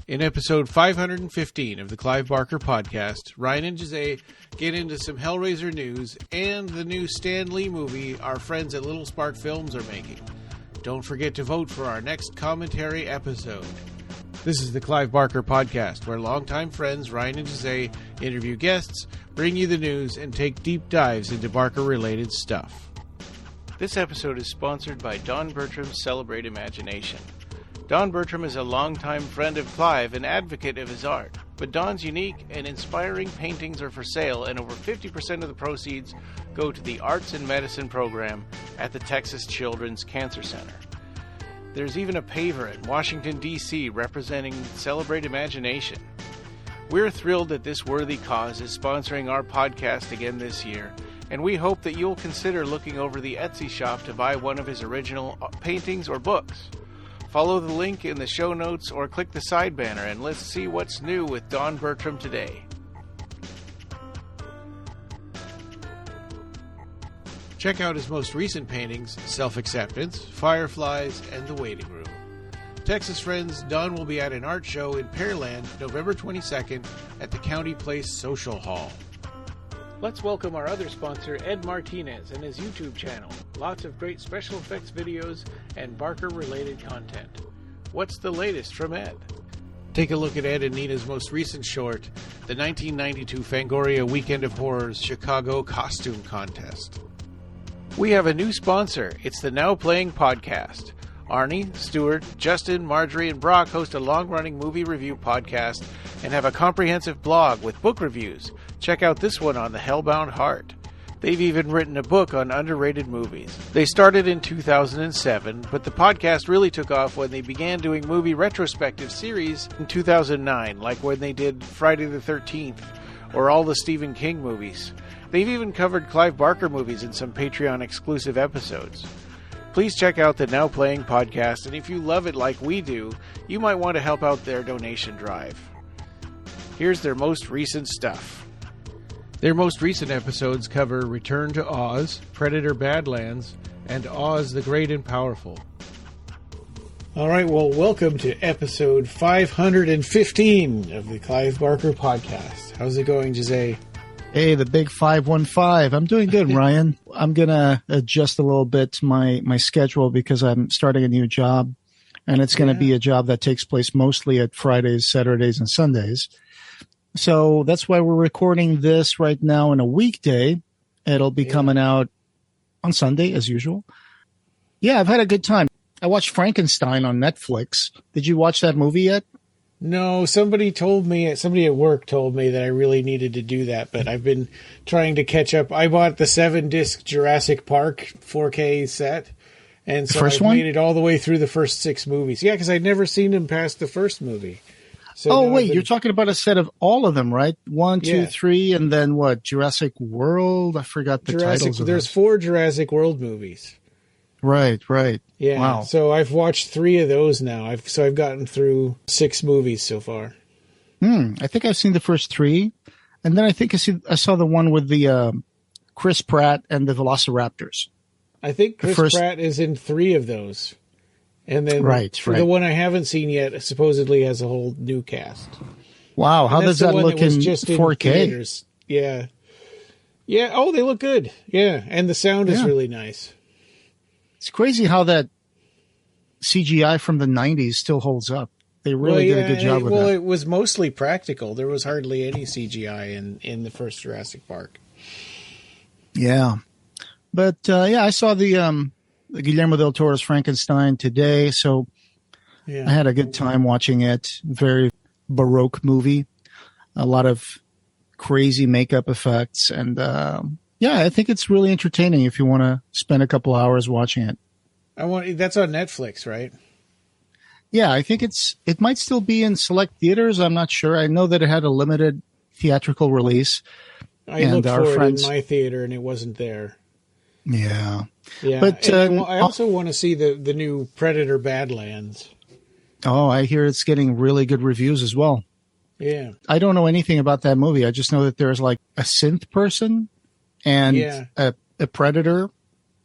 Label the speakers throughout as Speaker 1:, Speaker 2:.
Speaker 1: In episode 515 of the Clive Barker Podcast, Ryan and Jose get into some Hellraiser news and the new Stan Lee movie our friends at Little Spark Films are making. Don't forget to vote for our next commentary episode. This is the Clive Barker Podcast, where longtime friends Ryan and Jose interview guests, bring you the news, and take deep dives into Barker-related stuff. This episode is sponsored by Don Bertram's Celebrate Imagination. Don Bertram is a longtime friend of Clive and advocate of his art, but Don's unique and inspiring paintings are for sale, and over 50% of the proceeds go to the Arts and Medicine program at the Texas Children's Cancer Center. There's even a paver in Washington, D.C. representing Celebrate Imagination. We're thrilled that this worthy cause is sponsoring our podcast again this year, and we hope that you'll consider looking over the Etsy shop to buy one of his original paintings or books. Follow the link in the show notes or click the side banner and let's see what's new with Don Bertram today. Check out his most recent paintings, Self-Acceptance, Fireflies, and The Waiting Room. Texas friends, Don will be at an art show in Pearland November 22nd at the County Place Social Hall. Let's welcome our other sponsor, Ed Martinez, and his YouTube channel. Lots of great special effects videos and Barker-related content. What's the latest from Ed? Take a look at Ed and Nina's most recent short, the 1992 Fangoria Weekend of Horrors Chicago Costume Contest. We have a new sponsor. It's the Now Playing Podcast. Arnie, Stuart, Justin, Marjorie, and Brock host a long-running movie review podcast and have a comprehensive blog with book reviews. Check out this one on the Hellbound Heart. They've even written a book on underrated movies. They started in 2007, but the podcast really took off when they began doing movie retrospective series in 2009, like when they did Friday the 13th or all the Stephen King movies. They've even covered Clive Barker movies in some Patreon-exclusive episodes. Please check out the Now Playing Podcast, and if you love it like we do, you might want to help out their donation drive. Here's their most recent stuff. Their most recent episodes cover Return to Oz, Predator Badlands, and Oz the Great and Powerful. All right, well, welcome to episode 515 of the Clive Barker Podcast. How's it going, Jose?
Speaker 2: Hey, the big 515. I'm doing good, Ryan. I'm going to adjust a little bit my schedule because I'm starting a new job, and it's going to be a job that takes place mostly at Fridays, Saturdays, and Sundays. So that's why we're recording this right now on a weekday. It'll be coming out on Sunday, as usual. Yeah, I've had a good time. I watched Frankenstein on Netflix. Did you watch that movie yet?
Speaker 1: No, somebody at work told me that I really needed to do that, but I've been trying to catch up. I bought the 7-disc Jurassic Park 4K set, and so I've made it all the way through the first 6 movies. Yeah, because I'd never seen them past the first movie. So wait,
Speaker 2: you're talking about a set of all of them, right? 1, 2, 3, and then what? Jurassic World? I forgot the titles of
Speaker 1: There's 4 Jurassic World movies.
Speaker 2: Right.
Speaker 1: Yeah.
Speaker 2: Wow.
Speaker 1: So I've watched 3 of those now. I've gotten through 6 movies so far.
Speaker 2: I think I've seen the first 3, and then I think I saw the one with the Chris Pratt and the Velociraptors.
Speaker 1: I think Chris Pratt is in 3 of those, and then the one I haven't seen yet supposedly has a whole new cast.
Speaker 2: Wow, how does that look in 4K?
Speaker 1: Yeah. Oh, they look good. Yeah, and the sound is really nice.
Speaker 2: It's crazy how that CGI from the 90s still holds up. They really did a good job with that.
Speaker 1: Well, it was mostly practical. There was hardly any CGI in the first Jurassic Park.
Speaker 2: Yeah. But, I saw the Guillermo del Toro's Frankenstein today, so I had a good time watching it. Very Baroque movie. A lot of crazy makeup effects, and I think it's really entertaining if you want to spend a couple hours watching it.
Speaker 1: That's on Netflix, right?
Speaker 2: Yeah, I think it might still be in select theaters. I'm not sure. I know that it had a limited theatrical release.
Speaker 1: I looked for it in my theater, and it wasn't there.
Speaker 2: Yeah.
Speaker 1: But I also want to see the new Predator Badlands.
Speaker 2: Oh, I hear it's getting really good reviews as well.
Speaker 1: Yeah.
Speaker 2: I don't know anything about that movie. I just know that there's like a synth person and a predator.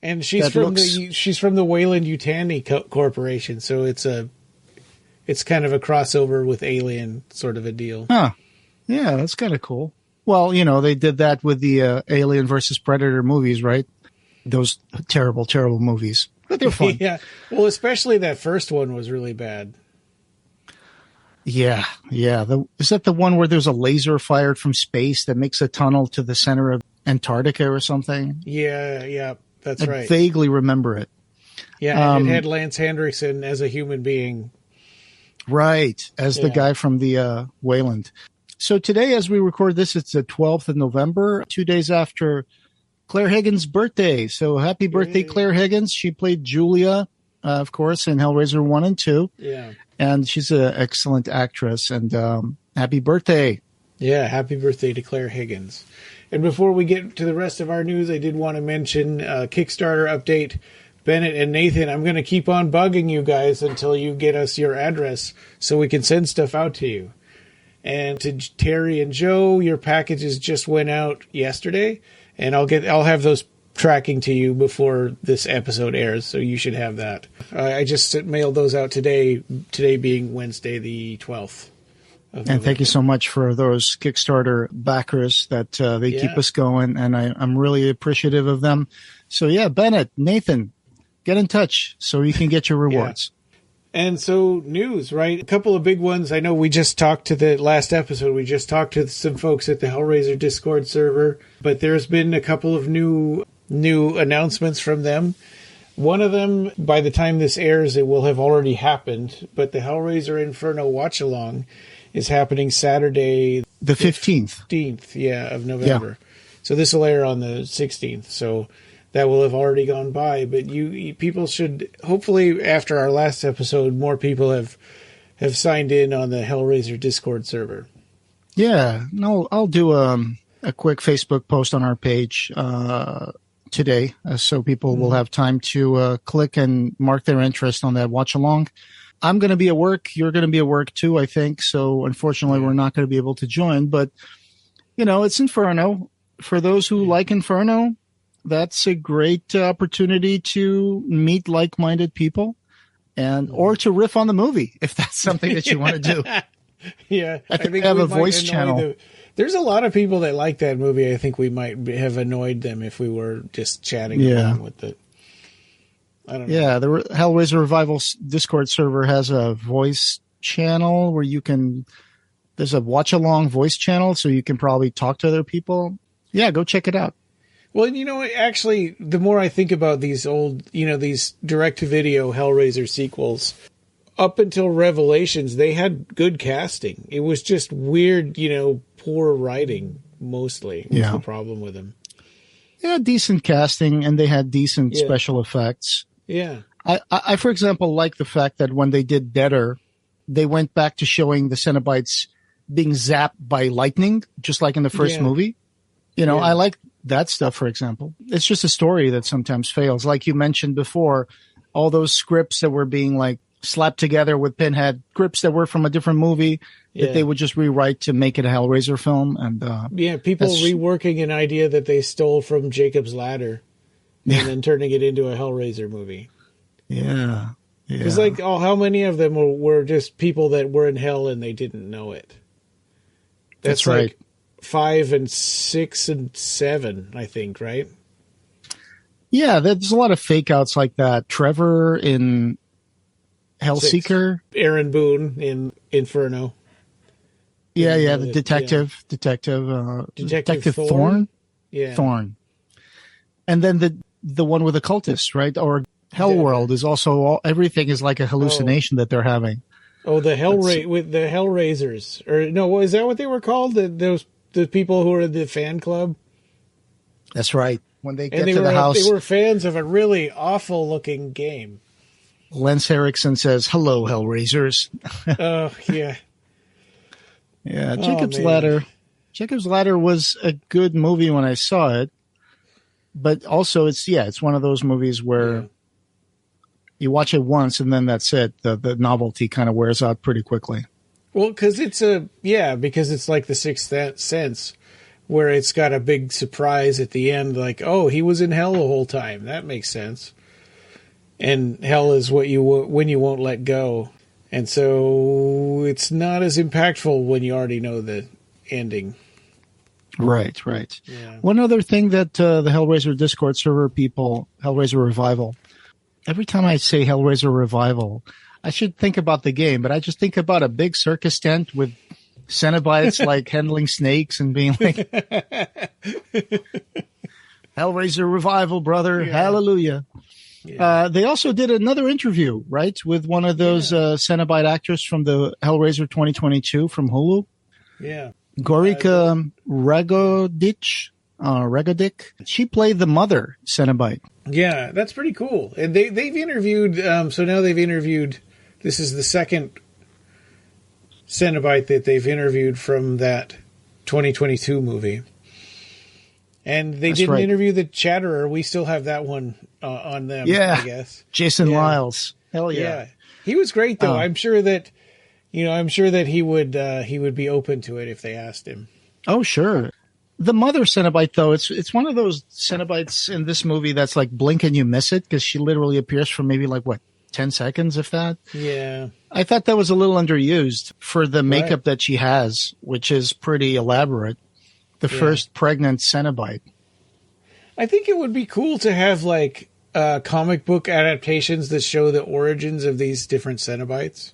Speaker 1: And she's from the Wayland Yutani Corporation, so it's It's kind of a crossover with Alien sort of a deal.
Speaker 2: Huh. Yeah, that's kind of cool. Well, they did that with the Alien versus Predator movies, right? Those terrible, terrible movies. But they're fun.
Speaker 1: Yeah. Well, especially that first one was really bad.
Speaker 2: Yeah. Is that the one where there's a laser fired from space that makes a tunnel to the center of Antarctica or something?
Speaker 1: Yeah, that's right.
Speaker 2: I vaguely remember it.
Speaker 1: Yeah, and it had Lance Henriksen as a human being.
Speaker 2: Right, as the guy from the Wayland. So today, as we record this, it's the 12th of November, 2 days after Claire Higgins' birthday. So happy birthday, Claire Higgins. She played Julia, of course, in Hellraiser 1 and 2.
Speaker 1: Yeah.
Speaker 2: And she's an excellent actress. And happy birthday.
Speaker 1: Yeah, happy birthday to Claire Higgins. And before we get to the rest of our news, I did want to mention Kickstarter update. Bennett and Nathan, I'm going to keep on bugging you guys until you get us your address so we can send stuff out to you. And to Terry and Joe, your packages just went out yesterday, and I'll have those tracking to you before this episode airs, so you should have that. I just mailed those out today being Wednesday the 12th.
Speaker 2: And thank you so much for those Kickstarter backers that they keep us going, and I'm really appreciative of them. So yeah, Bennett, Nathan, get in touch so you can get your rewards.
Speaker 1: And so news, right? A couple of big ones. I know we just talked to the last episode. We just talked to some folks at the Hellraiser Discord server, but there's been a couple of new announcements from them. One of them, by the time this airs, it will have already happened, but the Hellraiser Inferno Watch Along is happening Saturday
Speaker 2: the 15th.
Speaker 1: 15th, of November. Yeah. So this will air on the 16th. So that will have already gone by, but people should, hopefully after our last episode, more people have signed in on the Hellraiser Discord server.
Speaker 2: Yeah, no, I'll do a quick Facebook post on our page today, so people will have time to click and mark their interest on that watch along. I'm going to be at work. You're going to be at work too, I think. So unfortunately, we're not going to be able to join, but it's Inferno. For those who like Inferno, that's a great opportunity to meet like-minded people or to riff on the movie, if that's something that you want to do.
Speaker 1: Yeah.
Speaker 2: I think we have a voice channel.
Speaker 1: There's a lot of people that like that movie. I think we might have annoyed them if we were just chatting along with it. I don't know. Yeah, the
Speaker 2: Hellraiser Revival Discord server has a voice channel where there's a watch-along voice channel, so you can probably talk to other people. Yeah, go check it out.
Speaker 1: Well, actually, the more I think about these old, these direct-to-video Hellraiser sequels, up until Revelations, they had good casting. It was just weird, poor writing, mostly, was the problem with them.
Speaker 2: Yeah, decent casting, and they had decent special effects.
Speaker 1: Yeah.
Speaker 2: I, for example, like the fact that when they did Deader, they went back to showing the Cenobites being zapped by lightning, just like in the first movie. I like that stuff, for example. It's just a story that sometimes fails. Like you mentioned before, all those scripts that were being slapped together with Pinhead, scripts that were from a different movie that they would just rewrite to make it a Hellraiser film. And
Speaker 1: people reworking an idea that they stole from Jacob's Ladder and then turning it into a Hellraiser movie.
Speaker 2: Yeah.
Speaker 1: Because how many of them were just people that were in hell and they didn't know it?
Speaker 2: That's right.
Speaker 1: 5 and 6 and 7, I think, right?
Speaker 2: Yeah, there's a lot of fake outs like that. Trevor in Hellseeker.
Speaker 1: 6. Aaron Boone in Inferno.
Speaker 2: Yeah, the detective. Detective Thorne?
Speaker 1: Yeah.
Speaker 2: Thorne. And then the one with the cultists, right? Or Hellworld is also, everything is like a hallucination that they're having.
Speaker 1: Oh, with the Hellraisers. Or no, is that what they were called? The people who are in the fan club?
Speaker 2: That's right. When they get to the house.
Speaker 1: They were fans of a really awful looking game.
Speaker 2: Lance Henriksen says, "Hello, Hellraisers."
Speaker 1: Oh, yeah.
Speaker 2: Yeah, Jacob's Ladder. Jacob's Ladder was a good movie when I saw it. But also it's one of those movies where you watch it once and then that's it. The novelty kind of wears out pretty quickly.
Speaker 1: Well, because it's like The Sixth Sense, where it's got a big surprise at the end, like, oh, he was in hell the whole time. That makes sense. And hell is when you won't let go. And so it's not as impactful when you already know the ending.
Speaker 2: Right. Yeah. One other thing that the Hellraiser Discord server people, Hellraiser Revival, every time I say Hellraiser Revival, I should think about the game, but I just think about a big circus tent with Cenobites like handling snakes and being like, Hellraiser Revival, brother. Yeah. Hallelujah. Yeah. They also did another interview, right, with one of those Cenobite actors from the Hellraiser 2022 from Hulu.
Speaker 1: Yeah.
Speaker 2: Gorica Ragodic. She played the mother Cenobite.
Speaker 1: Yeah, that's pretty cool. And they've interviewed, so now they've interviewed, this is the second Cenobite that they've interviewed from that 2022 movie. And they didn't interview the Chatterer. We still have that one on them, I guess.
Speaker 2: Jason Lyles. Hell yeah.
Speaker 1: He was great, though. I'm sure that he would be open to it if they asked him.
Speaker 2: Oh, sure. The mother Cenobite, though, it's one of those Cenobites in this movie that's like blink and you miss it because she literally appears for maybe 10 seconds, if that.
Speaker 1: Yeah.
Speaker 2: I thought that was a little underused for the makeup that she has, which is pretty elaborate. The first pregnant Cenobite.
Speaker 1: I think it would be cool to have comic book adaptations that show the origins of these different Cenobites.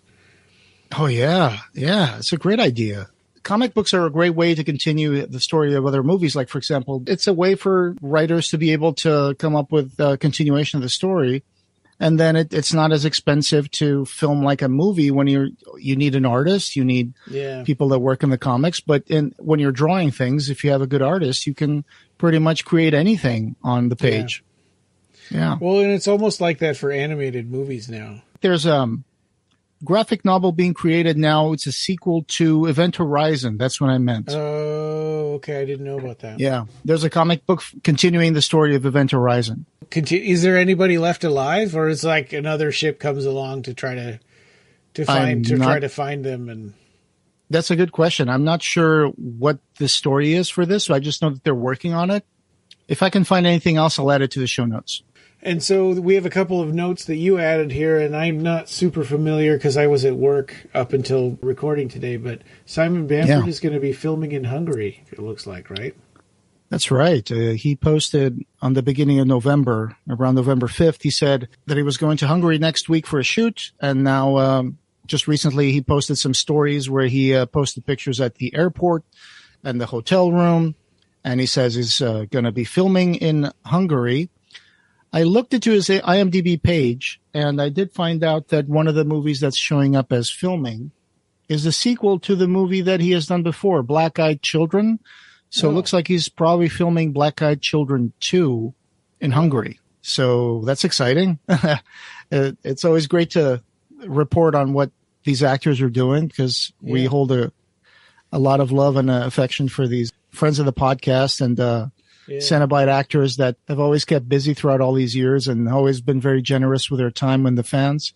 Speaker 2: Oh, yeah. Yeah, it's a great idea. Comic books are a great way to continue the story of other movies. Like, for example, it's a way for writers to be able to come up with a continuation of the story. And then it's not as expensive to film like a movie when you need an artist, you need people that work in the comics. But when you're drawing things, if you have a good artist, you can pretty much create anything on the page. Yeah.
Speaker 1: Well, and it's almost like that for animated movies now.
Speaker 2: There's graphic novel being created now. It's a sequel to Event Horizon. That's what I meant.
Speaker 1: Oh, okay. I didn't know about that.
Speaker 2: Yeah. There's a comic book continuing the story of Event Horizon.
Speaker 1: Is there anybody left alive, or is another ship comes along to try to find them? And
Speaker 2: that's a good question. I'm not sure what the story is for this, so I just know that they're working on it. If I can find anything else, I'll add it to the show notes.
Speaker 1: And so we have a couple of notes that you added here, and I'm not super familiar because I was at work up until recording today, but Simon Bamford is going to be filming in Hungary, it looks like, right?
Speaker 2: That's right. He posted on the beginning of November, around November 5th, he said that he was going to Hungary next week for a shoot, and now just recently he posted some stories where he posted pictures at the airport and the hotel room, and he says he's going to be filming in Hungary. I looked into his IMDb page, and I did find out that one of the movies that's showing up as filming is the sequel to the movie that he has done before, Black Eyed Children. So it looks like he's probably filming Black Eyed Children 2 in Hungary. So that's exciting. It's always great to report on what these actors are doing because we hold a lot of love and affection for these friends of the podcast and Cenobite actors that have always kept busy throughout all these years and always been very generous with their time and the fans.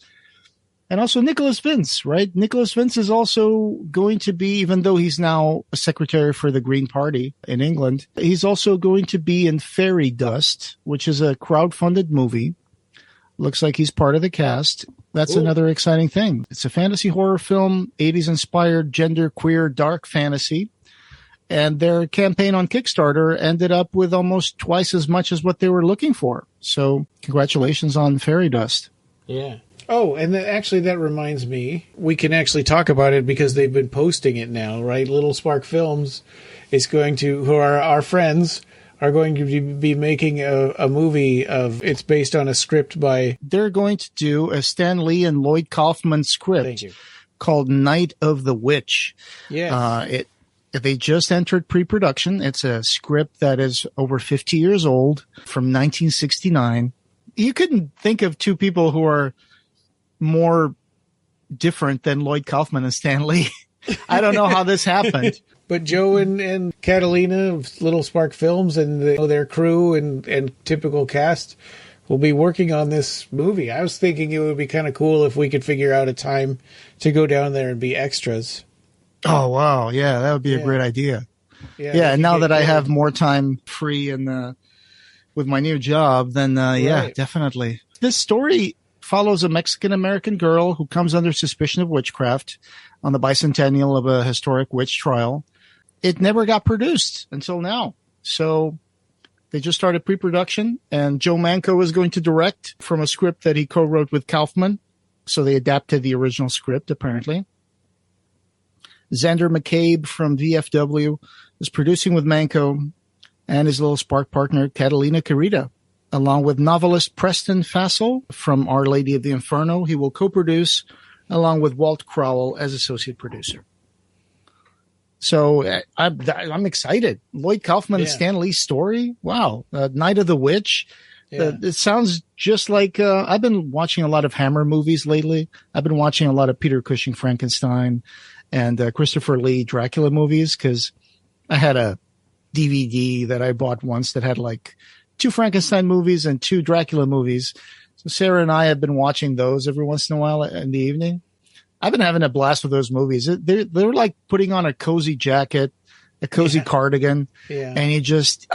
Speaker 2: And also Nicholas Vince, right? Nicholas Vince is also going to be, even though he's now a secretary for the Green Party in England, he's also going to be in Fairy Dust, which is a crowdfunded movie. Looks like he's part of the cast. That's another exciting thing. It's a fantasy horror film, 80s-inspired, gender-queer, dark fantasy. And their campaign on Kickstarter ended up with almost twice as much as what they were looking for. So congratulations on Fairy Dust.
Speaker 1: Yeah. Oh, and actually that reminds me, we can actually talk about it because they've been posting it now, right? Little Spark Films is going to, who are our friends, are going to be making a movie it's based on a script by...
Speaker 2: They're going to do a Stan Lee and Lloyd Kaufman script called Night of the Witch.
Speaker 1: Yes.
Speaker 2: They just entered pre-production. It's a script that is over 50 years old from 1969. You couldn't think of two people who are more different than Lloyd Kaufman and Stan Lee. I don't know how this happened.
Speaker 1: But Joe and Catalina of Little Spark Films and their crew and typical cast will be working on this movie. I was thinking it would be kind of cool if we could figure out a time to go down there and be extras.
Speaker 2: Oh, wow. Yeah, that would be a great idea. Yeah, and now that I have more time free and with my new job, then definitely. This story follows a Mexican-American girl who comes under suspicion of witchcraft on the bicentennial of a historic witch trial. It never got produced until now. So they just started pre-production, and Joe Manco is going to direct from a script that he co-wrote with Kaufman. So they adapted the original script, apparently. Xander McCabe from VFW is producing with Manco and his little spark partner, Catalina Carita. Along with novelist Preston Fassel from Our Lady of the Inferno, he will co-produce, along with Walt Crowell as associate producer. So I'm excited. Lloyd Kaufman and Stan Lee's story. Wow. Night of the Witch. Yeah. It sounds just like I've been watching a lot of Hammer movies lately. I've been watching a lot of Peter Cushing Frankenstein and Christopher Lee Dracula movies because I had a DVD that I bought once that had like 2 Frankenstein movies and 2 Dracula movies. So Sarah and I have been watching those every once in a while in the evening. I've been having a blast with those movies. They're like putting on a cozy jacket, a cozy cardigan, and you just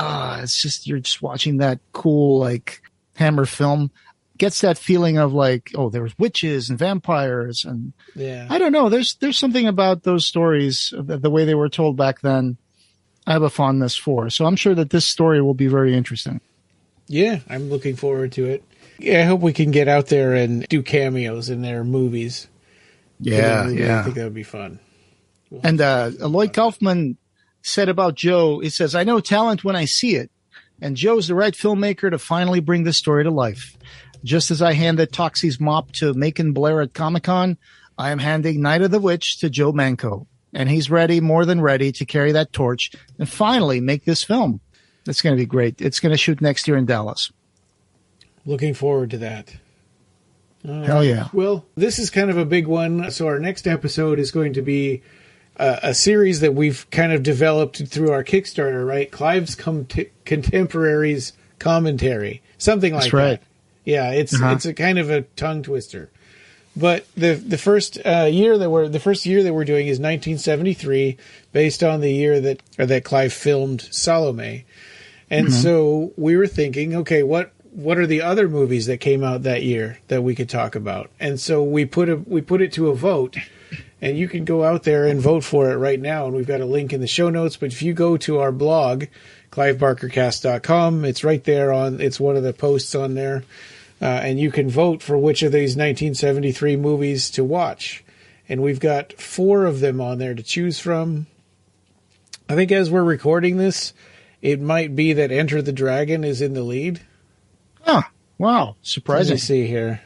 Speaker 2: you're just watching that cool like Hammer film. Gets that feeling of like, oh, there's witches and vampires, and I don't know. There's something about those stories, the way they were told back then, I have a fondness for. So I'm sure that this story will be very interesting.
Speaker 1: Yeah, I'm looking forward to it. Yeah, I hope we can get out there and do cameos in their movies.
Speaker 2: Yeah.
Speaker 1: I think that would be fun.
Speaker 2: And Lloyd Kaufman said about Joe, he says, I know talent when I see it, and Joe's the right filmmaker to finally bring this story to life. Just as I handed Toxie's mop to Macon Blair at Comic-Con, I am handing Night of the Witch to Joe Manco, and he's ready, more than ready, to carry that torch and finally make this film. It's going to be great. It's going to shoot next year in Dallas.
Speaker 1: Looking forward to that.
Speaker 2: Hell yeah.
Speaker 1: Well, this is kind of a big one. So our next episode is going to be a series that we've kind of developed through our Kickstarter, right? Clive's Contemporaries Commentary. Something like that. Yeah, it's a kind of a tongue twister. But the first year that we're doing is 1973, based on the year that Clive filmed Salome. And so we were thinking, okay, what are the other movies that came out that year that we could talk about? And so we put it to a vote, and you can go out there and vote for it right now. And we've got a link in the show notes. But if you go to our blog, clivebarkercast.com, it's right there it's one of the posts on there. And you can vote for which of these 1973 movies to watch. And we've got 4 of them on there to choose from. I think as we're recording this, it might be that Enter the Dragon is in the lead.
Speaker 2: Oh, wow. Surprising.
Speaker 1: Let's see here.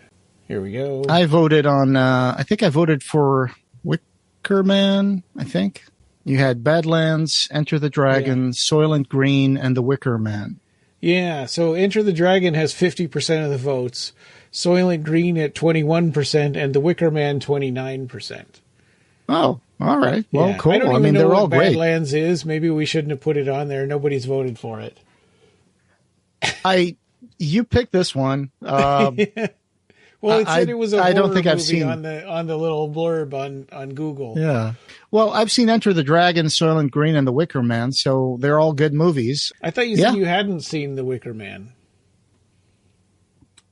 Speaker 1: Here we go.
Speaker 2: I voted on, I think I voted for Wicker Man, I think. You had Badlands, Enter the Dragon, Soylent Green, and The Wicker Man.
Speaker 1: Yeah, so Enter the Dragon has 50% of the votes, Soylent Green at 21%, and The Wicker Man 29%.
Speaker 2: Oh, all right. Well, cool.
Speaker 1: I don't even know
Speaker 2: they're
Speaker 1: what
Speaker 2: all great.
Speaker 1: Badlands is. Maybe we shouldn't have put it on there. Nobody's voted for it.
Speaker 2: You picked this one.
Speaker 1: Well, it said it was a horror
Speaker 2: don't think
Speaker 1: movie
Speaker 2: I've seen
Speaker 1: on the little blurb on Google.
Speaker 2: Yeah. Well, I've seen Enter the Dragon, Soylent Green, and The Wicker Man, so they're all good movies.
Speaker 1: I thought you said you hadn't seen The Wicker Man.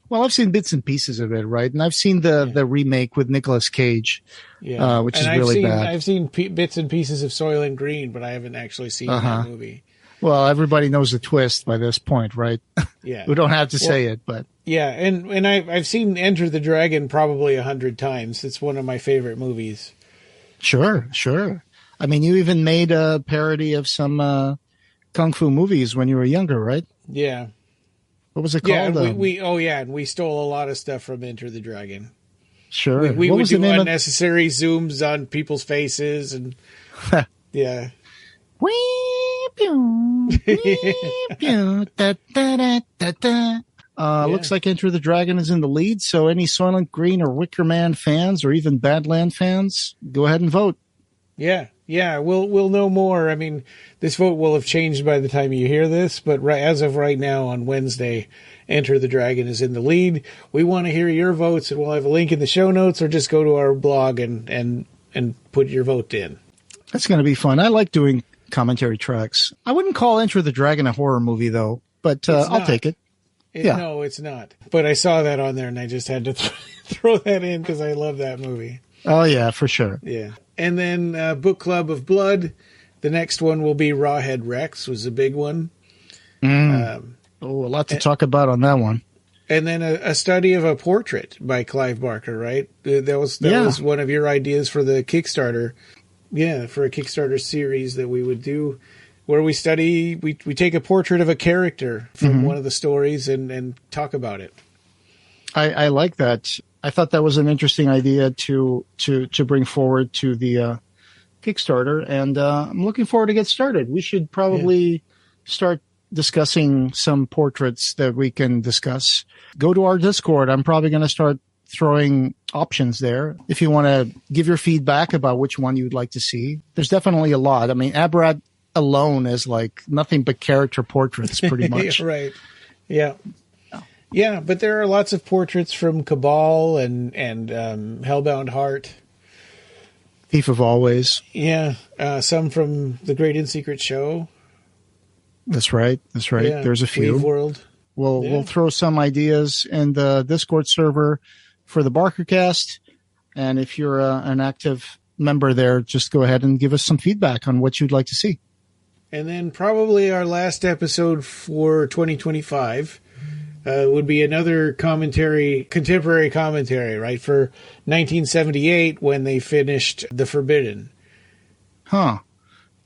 Speaker 2: Well, I've seen bits and pieces of it, right? And I've seen the remake with Nicolas Cage, which is really bad.
Speaker 1: I've seen bits and pieces of Soylent Green, but I haven't actually seen that movie.
Speaker 2: Well, everybody knows the twist by this point, right?
Speaker 1: Yeah.
Speaker 2: We don't have to say it, but...
Speaker 1: Yeah, and I've seen Enter the Dragon probably 100 times. It's one of my favorite movies.
Speaker 2: Sure. I mean, you even made a parody of some kung fu movies when you were younger, right?
Speaker 1: Yeah.
Speaker 2: What was it called?
Speaker 1: Yeah, and we stole a lot of stuff from Enter the Dragon.
Speaker 2: Sure.
Speaker 1: We would do unnecessary zooms on people's faces and yeah.
Speaker 2: Looks like Enter the Dragon is in the lead, so any Soylent Green or Wicker Man fans or even Badland fans, go ahead and vote.
Speaker 1: Yeah, we'll know more. I mean, this vote will have changed by the time you hear this, but as of right now on Wednesday, Enter the Dragon is in the lead. We want to hear your votes, and we'll have a link in the show notes, or just go to our blog and put your vote in.
Speaker 2: That's going to be fun. I like doing commentary tracks. I wouldn't call Enter the Dragon a horror movie, though, but I'll take it.
Speaker 1: No, it's not. But I saw that on there, and I just had to throw that in because I love that movie.
Speaker 2: Oh, yeah, for sure.
Speaker 1: Yeah. And then Book Club of Blood. The next one will be Rawhead Rex, was a big one.
Speaker 2: A lot to talk about on that one.
Speaker 1: And then a study of a portrait by Clive Barker, right? That was one of your ideas for the Kickstarter. Yeah, for a Kickstarter series that we would do, where we take a portrait of a character from one of the stories and talk about it.
Speaker 2: I like that. I thought that was an interesting idea to bring forward to the Kickstarter, and I'm looking forward to get started. We should probably start discussing some portraits that we can discuss. Go to our Discord. I'm probably going to start throwing options there. If you want to give your feedback about which one you'd like to see, there's definitely a lot. I mean, Aberrat alone is like nothing but character portraits, pretty much.
Speaker 1: Right. Yeah. Yeah, but there are lots of portraits from Cabal and Hellbound Heart.
Speaker 2: Thief of Always.
Speaker 1: Yeah, some from The Great and Secret Show.
Speaker 2: That's right. Yeah. There's a few.
Speaker 1: Weave World.
Speaker 2: We'll throw some ideas in the Discord server for the BarkerCast. And if you're an active member there, just go ahead and give us some feedback on what you'd like to see.
Speaker 1: And then probably our last episode for 2025 would be another contemporary commentary, right, for 1978 when they finished The Forbidden.
Speaker 2: Huh.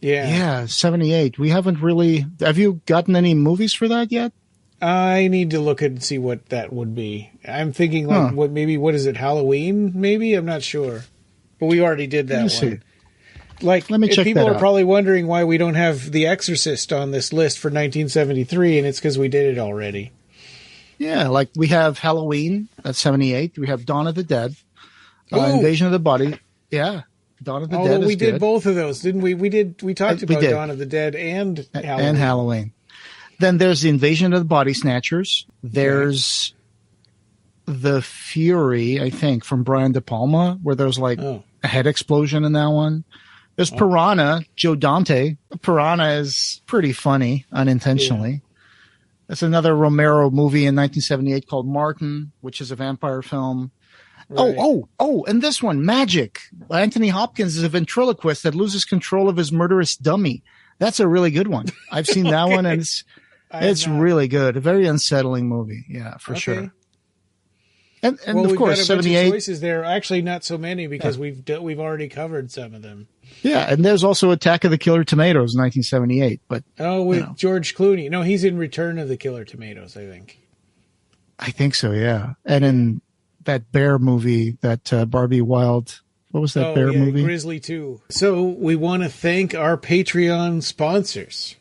Speaker 2: Yeah, 78. We haven't really... Have you gotten any movies for that yet?
Speaker 1: I need to look and see what that would be. I'm thinking what is it, Halloween maybe? I'm not sure. But we already did that one. See. Like,
Speaker 2: let me check
Speaker 1: people
Speaker 2: that
Speaker 1: are
Speaker 2: out.
Speaker 1: probably wondering why we don't have The Exorcist on this list for 1973, and it's because we did it already.
Speaker 2: Yeah, like we have Halloween, that's 78. We have Dawn of the Dead, Invasion of the Body. Yeah, Dawn of the Dead is
Speaker 1: we did
Speaker 2: good.
Speaker 1: Both of those, didn't we? We talked about Dawn of the Dead and Halloween.
Speaker 2: And Halloween. Then there's the Invasion of the Body Snatchers. There's The Fury, I think, from Brian De Palma, where there's like a head explosion in that one. There's Piranha, Joe Dante. Piranha is pretty funny, unintentionally. Yeah. That's another Romero movie in 1978 called Martin, which is a vampire film. Right. Oh, and this one, Magic. Anthony Hopkins is a ventriloquist that loses control of his murderous dummy. That's a really good one. I've seen that one, and it's really good. A very unsettling movie. Yeah, for sure. And of course, 78
Speaker 1: bunch of choices there. Actually, not so many because we've already covered some of them.
Speaker 2: Yeah, and there's also Attack of the Killer Tomatoes, 1978. But
Speaker 1: with George Clooney. No, he's in Return of the Killer Tomatoes, I think.
Speaker 2: I think so. Yeah, and in that bear movie, that Barbie Wild. What was that bear movie?
Speaker 1: Grizzly 2. So we want to thank our Patreon sponsors.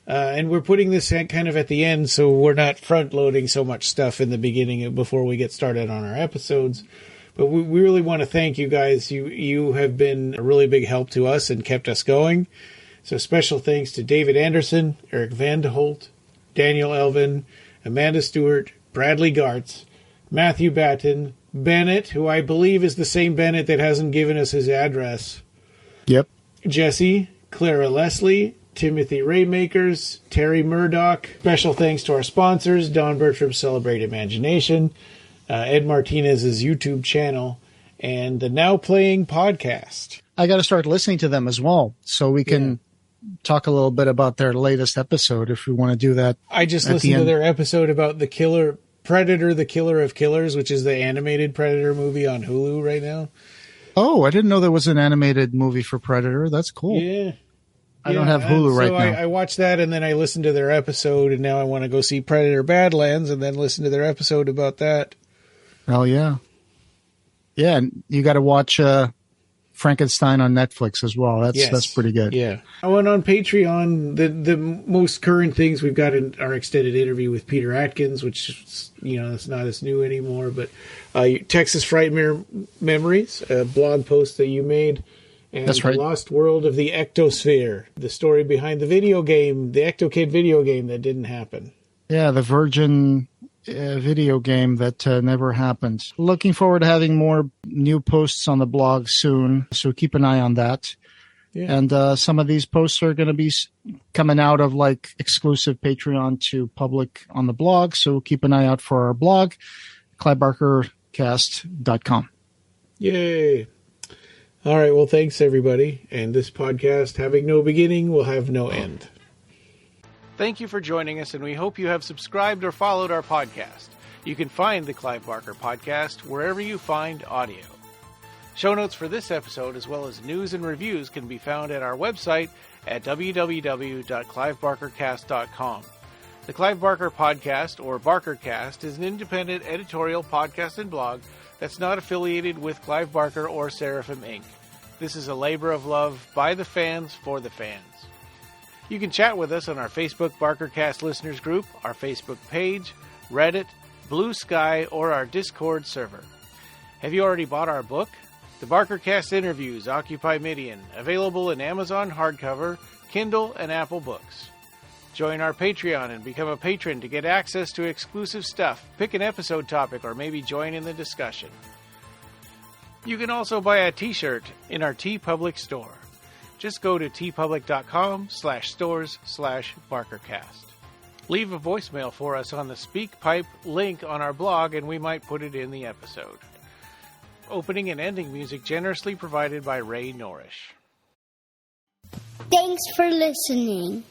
Speaker 1: And we're putting this kind of at the end, so we're not front-loading so much stuff in the beginning before we get started on our episodes. But we really want to thank you guys. You have been a really big help to us and kept us going. So special thanks to David Anderson, Eric Van de Holt, Daniel Elvin, Amanda Stewart, Bradley Gartz, Matthew Batten, Bennett, who I believe is the same Bennett that hasn't given us his address.
Speaker 2: Yep.
Speaker 1: Jesse, Clara Leslie, Timothy Raymakers, Terry Murdoch. Special thanks to our sponsors, Don Bertram's Celebrate Imagination, Ed Martinez's YouTube channel, and the Now Playing podcast. I
Speaker 2: got to start listening to them as well, so we can talk a little bit about their latest episode if we want to do that.
Speaker 1: I just listened to their episode about the killer Predator, the Killer of Killers, which is the animated Predator movie on Hulu right now.
Speaker 2: Oh, I didn't know there was an animated movie for Predator. That's cool.
Speaker 1: Yeah.
Speaker 2: I don't have Hulu right now.
Speaker 1: I watched that, and then I listened to their episode, and now I want to go see Predator Badlands and then listen to their episode about that.
Speaker 2: Oh, yeah. Yeah, and you got to watch Frankenstein on Netflix as well. That's pretty good.
Speaker 1: Yeah. Oh, and on Patreon, the most current things we've got in our extended interview with Peter Atkins, which, it's not as new anymore, but Texas Frightmare Memories, a blog post that you made. And
Speaker 2: That's right.
Speaker 1: The Lost World of the EctoSphere, the story behind the video game, the EctoKid video game that didn't happen.
Speaker 2: Yeah, the Virgin video game that never happened. Looking forward to having more new posts on the blog soon, so keep an eye on that.
Speaker 1: Yeah.
Speaker 2: And some of these posts are going to be coming out of like exclusive Patreon to public on the blog. So keep an eye out for our blog, CliveBarkerCast.com.
Speaker 1: Yay. All right. Well, thanks, everybody. And this podcast, having no beginning, will have no end. Thank you for joining us, and we hope you have subscribed or followed our podcast. You can find the Clive Barker Podcast wherever you find audio. Show notes for this episode, as well as news and reviews, can be found at our website at www.clivebarkercast.com. The Clive Barker Podcast, or BarkerCast, is an independent editorial podcast and blog that's not affiliated with Clive Barker or Seraphim Inc. This is a labor of love by the fans for the fans. You can chat with us on our Facebook BarkerCast listeners group, our Facebook page, Reddit, Blue Sky, or our Discord server. Have you already bought our book? The BarkerCast Interviews Occupy Midian, available in Amazon hardcover, Kindle, and Apple Books. Join our Patreon and become a patron to get access to exclusive stuff, pick an episode topic, or maybe join in the discussion. You can also buy a t-shirt in our TeePublic store. Just go to teepublic.com/stores/BarkerCast. Leave a voicemail for us on the SpeakPipe link on our blog, and we might put it in the episode. Opening and ending music generously provided by Ray Norrish.
Speaker 3: Thanks for listening.